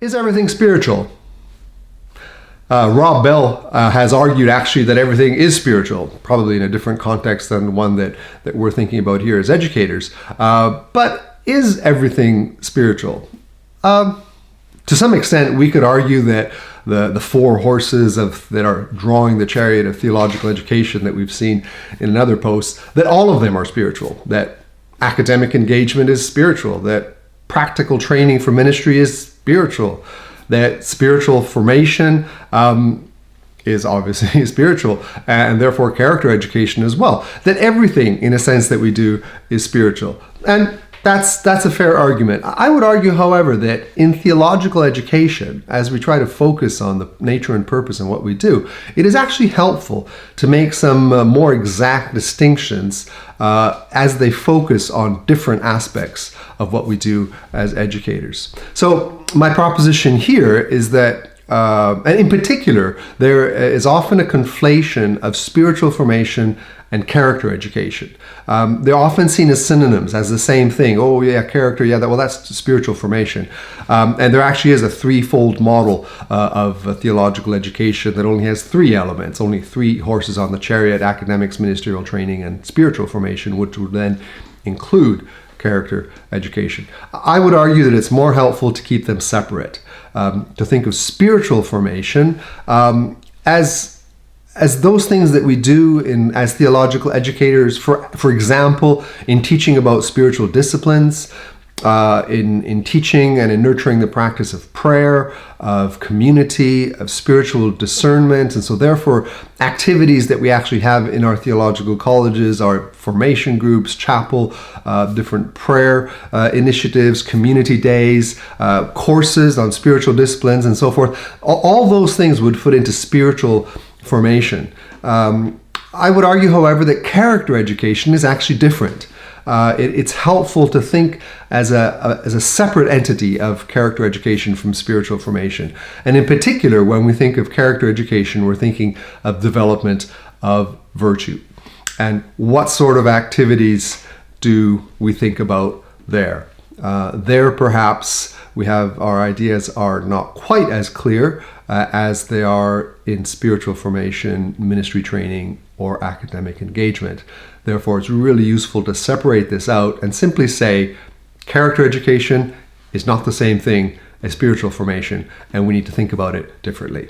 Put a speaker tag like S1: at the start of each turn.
S1: Is everything spiritual? Rob Bell has argued actually that everything is spiritual, probably in a different context than the one that we're thinking about here as educators. But is everything spiritual? To some extent, we could argue that the four horses that are drawing the chariot of theological education that we've seen in another post, that all of them are spiritual, that academic engagement is spiritual, that practical training for ministry is spiritual, that spiritual formation is obviously spiritual, and therefore character education as well. That everything, in a sense, that we do is spiritual. And that's a fair argument. I would argue, however, that in theological education, as we try to focus on the nature and purpose in what we do, it is actually helpful to make some more exact distinctions as they focus on different aspects of what we do as educators. So my proposition here is that and in particular, there is often a conflation of spiritual formation and character education. They're often seen as synonyms, as the same thing. Oh yeah, character, yeah, that's spiritual formation. And there actually is a threefold model of theological education that only has three elements, only three horses on the chariot: academics, ministerial training, and spiritual formation, which would then include character education. I would argue that it's more helpful to keep them separate, to think of spiritual formation as those things that we do as theological educators, for example, in teaching about spiritual disciplines, in teaching and in nurturing the practice of prayer, of community, of spiritual discernment. And so therefore, activities that we actually have in our theological colleges are formation groups, chapel, different prayer initiatives, community days, courses on spiritual disciplines, and so forth. All those things would fit into spiritual formation. I would argue, however, that character education is actually different. It's helpful to think as a separate entity of character education from spiritual formation. And in particular, when we think of character education, we're thinking of development of virtue. And what sort of activities do we think about there? There, perhaps, our ideas are not quite as clear as they are in spiritual formation, ministry training, or academic engagement. Therefore, it's really useful to separate this out and simply say character education is not the same thing as spiritual formation, and we need to think about it differently.